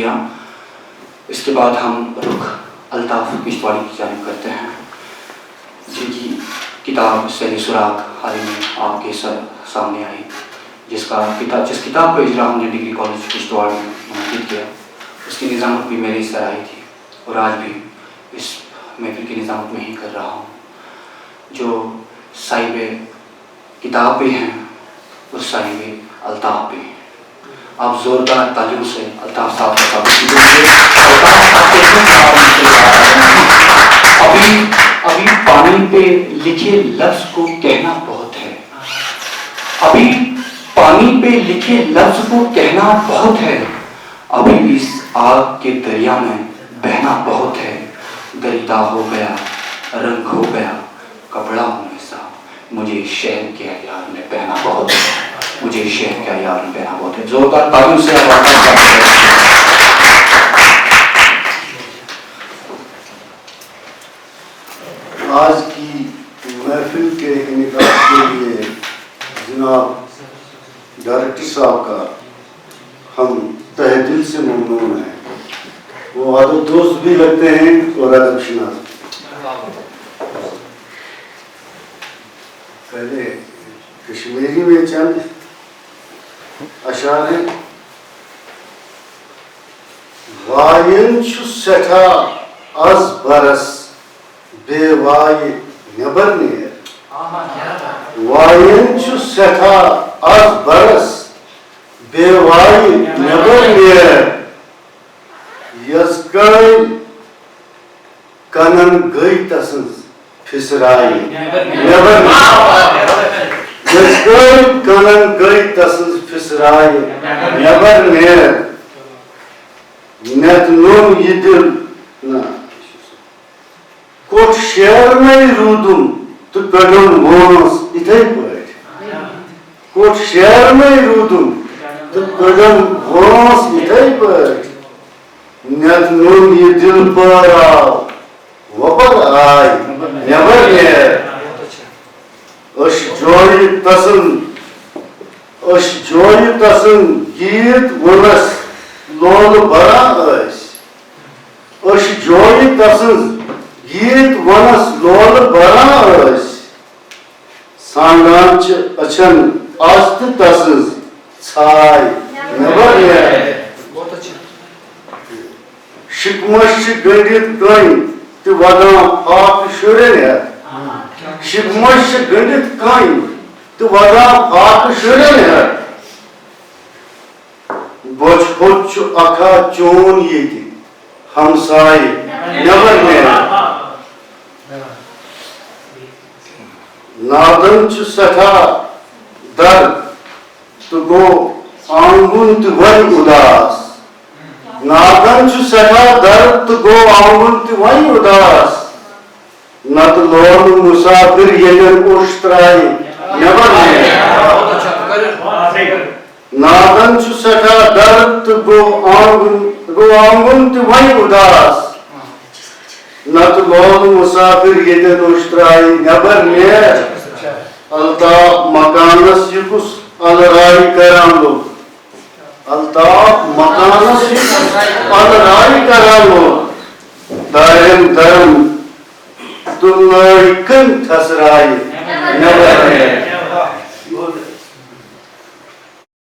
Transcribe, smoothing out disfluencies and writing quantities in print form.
شکریہ. اس کے بعد ہم رخ الطاف کشتواڑی کی جانب کرتے ہیں جن کی کتاب سیل سراغ حال میں آپ کے سامنے آئی، جس کتاب کا اجرا ہم نے ڈگری کالج کشتواڑ میں منعقد کیا. اس کی نظامت بھی میری اس طرح آئی تھی اور آج بھی اس محفل کی نظامت میں ہی کر رہا ہوں. جو صاحب کتاب بھی ہیں اور صاحب الطاف بھی ہیں. آپ زوردار تعلیم سے الطاف صاحب کا ابھی پانی پہ لکھے لفظ کو کہنا بہت ہے. ابھی پانی پہ لکھے لفظ کو کہنا بہت ہے. ابھی اس آگ کے دریا میں بہنا بہت ہے. دریدہ ہو گیا، رنگ ہو گیا، کپڑا ہوں ایسا. مجھے شہر کے عیار میں بہنا بہت ہے. مجھے شہر کے عیار میں بہنا بہت ہے. زوردار تعلیم سے آج کی محفل کے انعقاد کے لیے جناب ڈائریکٹر صاحب کا ہم تہ دل سے ممنون ہیں. وہ ادب دوست بھی لگتے ہیں اور ادب شناس. پہلے کشمیری میں چند اشعار ہیں. وائن چھُ سٮ۪ٹھاہ از برس بے وائے نٮ۪بر نیر. وائن چھُ سٮ۪ٹھاہ از برس بے وائے نٮ۪بر نیر. یس کٔنۍ کنن گٔے تسٕنٛز پھِسرایہِ نٮ۪بر نیر. یس کٔنۍ کنن گٔے تسٕنٛز پھِسرایہِ نٮ۪بر نیر. نٮ۪تہٕ نوٚم یہِ دِل نہ کوٚٹ شیرنَے روٗدُم تہٕ کٔڑٕم وٲنٛس یِتھَے پٲٹھۍ. کوٚٹ شیرنَے روٗدُم تہٕ کٔڑٕم وٲنٛس یِتھَے پٲٹھۍ. نٮ۪تہٕ نوٚم یہِ دِل پٲراو وۄپر آے نٮ۪بر نیر. أسۍ جویہِ تسُنٛد گیٖت وُنس لولہٕ بران ٲسۍ. أسۍ جویہِ تسٕنٛز گیٖت وَنس لولہٕ بران ٲسۍ. سانٛگان چھِ أچھن آز تہِ تسٕنٛز ژھاے نٮ۪بر نیر. شِکمش چھِ گٔنڈِتھ کٔنۍ تہِ وَدان فاقہٕ شُرٮ۪ن ہٮ۪تھ. شِکمش چھِ گٔنڈِتھ کٔنۍ تہٕ وَدان فاقہٕ شُرٮ۪ن ہٮ۪تھ. بۄچھِ ہوٚت چھُ اکھا چون ییٚتہِ ہمسایہِ نٮ۪بر نیر. نادن چھُ سٮ۪ٹھاہ درد تہٕ گوٚو آنگُن تہِ وۄنۍ اُداس. نادن چھُ سٮ۪ٹھاہ درد تہٕ گوٚو آنگُن تہِ وۄنۍ اُداس. نتہٕ لولہٕ مُسافِر ییٚلٮ۪ن اوٚش ترٛایہِ نٮ۪بر نیر. نادن چھُ سٮ۪ٹھاہ درد تہٕ گوٚو آنگُن تہِ وۄنۍ اُداس. نتہٕ لولہٕ مُسافِر ییٚتٮ۪ن اوٚش ترٛایہِ نٮ۪بر نیر. الطاف مکانس یہِ کُس الرایہِ کران لوٚگ. الطاف مکانس یہِ کُس الرایہِ کران لوٚگ. دارٮ۪ن درم تہٕ لٲگۍ کٔنۍ تھسرایہِ نٮ۪بر نیر.